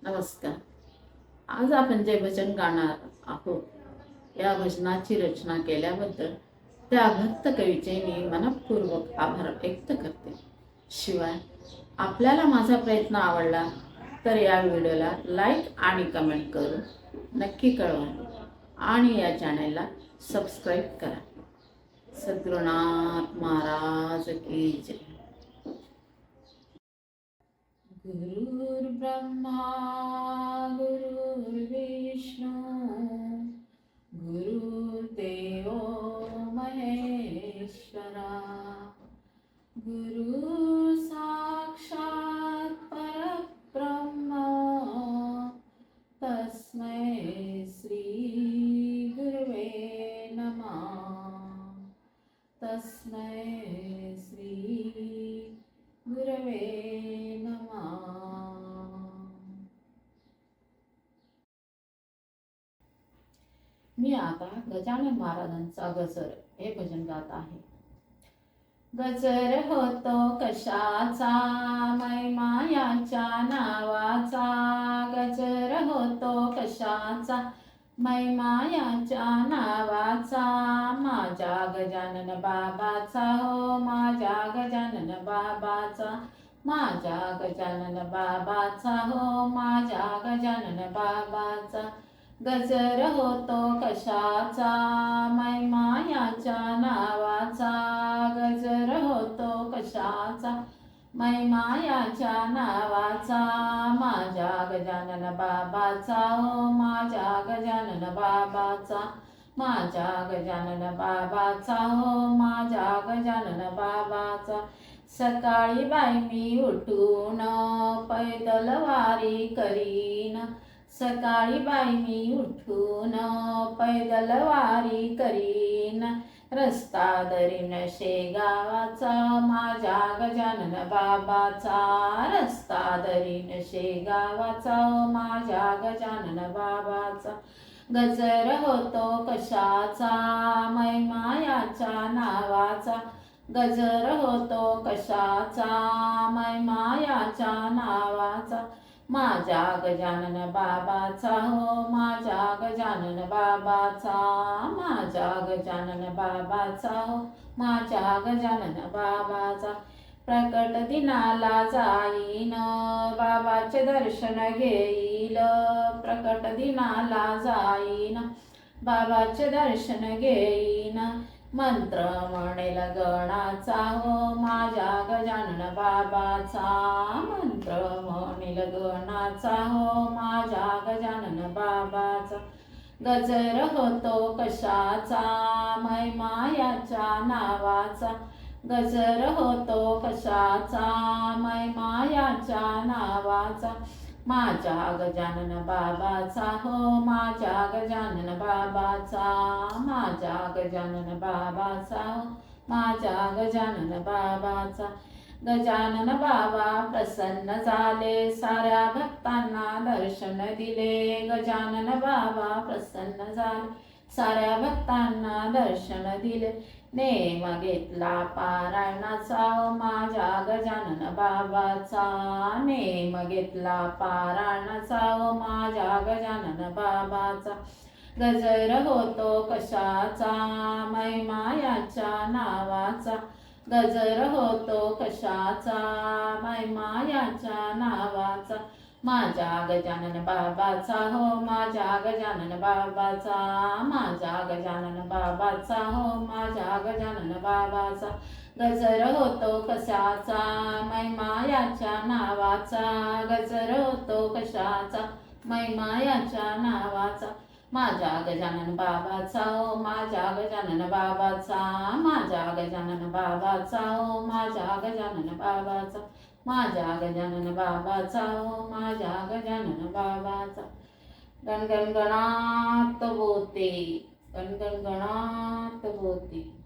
नमस्कार. आज आपण जे भजन गाणार आहोत, या भजनाची रचना केल्याबद्दल त्या भक्त कवीचे मी मनपूर्वक आभार व्यक्त करते. शिवाय आपल्याला माझा प्रयत्न आवडला तर या व्हिडिओला लाईक आणि कमेंट करून नक्की कळवा आणि या चॅनलला सबस्क्राईब करा. सद्गुरुनाथ महाराज की जय. गुरुर्ब्रह्मा गुरुर्विष्णू गुरुर्देवो महेश्वरा गुरु साक्षात् परब्रह्म तस्मै श्री गुरुवे नमः. तस्मै श्री गुरवे नमः. मी आता गजानन महाराजांचा गजर हे भजन गात आहे. गजर होतो कशाचा, मैमायाच्या नावाचा. गजर होतो कशाचा, मैमायाच्या नावाचा. माझ्या गजानन बाबाचा हो, माझ्या गजानन बाबाचा. माझ्या गजानन बाबाचा हो, माझ्या गजानन बाबाचा. गजर होतो कशाचा, मैमायाच्या नावाचा. गजर होतो कशाचा, मैमायाच्या नावाचा. माझ्या गजानन बाबाचा हो, माझ्या गजानन बाबाचा. माझ्या गजानन बाबाचा हो, माझ्या गजानन बाबाचा. सकाळी बाई मी उठून पैदल वारी करीन. सकाळी बाई मी उठून पैदल वारी करीन. रस्ता दरीन शेगावाचा, माझ्या गजानन बाबाचा. रस्ता दरीन शेगावाचा, माझ्या गजानन बाबाचा. गजर होतो कशाचा, मैमायाच्या नावाचा. गजर होतो कशाचा, मैमायाच्या नावाचा. माझ्या गजानन बाबाचा हो, माझ्या गजानन बाबाचा. माझ्या गजानन बाबाचा हो, माझ्या गजानन बाबाचा. प्रकट दिनाला जाईन, बाबाचे दर्शन घेईल. प्रकट दिनाला जाईन, बाबाचे दर्शन घेईन. मंत्र म्हणेल गणाचा हो, माझ्या गजानन बाबाचा. मंत्र म्हणेल गणाचा हो, माझ्या गजानन बाबाचा. गजर होतो कशाचा, मैमायाच्या नावाचा. गजर होतो कशाचा, मैमायाच्या नावाचा. माझ्या गजानन बाबाचा हो, माझ्या गजानन बाबाचा. माझ्या गजानन बाबाचा हो, माझ्या गजानन बाबाचा. गजानन बाबा प्रसन्न झाले, साऱ्या भक्तांना दर्शन दिले. गजानन बाबा प्रसन्न झाले, साऱ्या भक्तांना दर्शन दिले. नेम घेतला पारायणाचा, माझ्या गजानन बाबाचा. नेम घेतला पारायणाचा, माझ्या गजानन बाबाचा. गजर होतो कशाचा, मैमायाच्या नावाचा. गजर होतो कशाचा, मैमायाच्या नावाचा. माझ्या गजानन बाबाचा हो, माझ्या गजानन बाबाचा. माझ्या गजानन बाबाचा हो, माझ्या गजानन बाबाचा. गजर होतो कशाचा, मैमायाच्या नावाचा. गजर होतो कशाचा, मैमायाच्या नावाचा. माझ्या गजानन बाबाचा हो, माझ्या गजानन बाबाचा. माझ्या गजानन बाबाचा हो, माझ्या गजानन बाबाचा. माझ्या गजानन बाबाचा हो, माझ्या गजानन बाबाचा. गणगण गणात बोते, गणगण गणात बोते.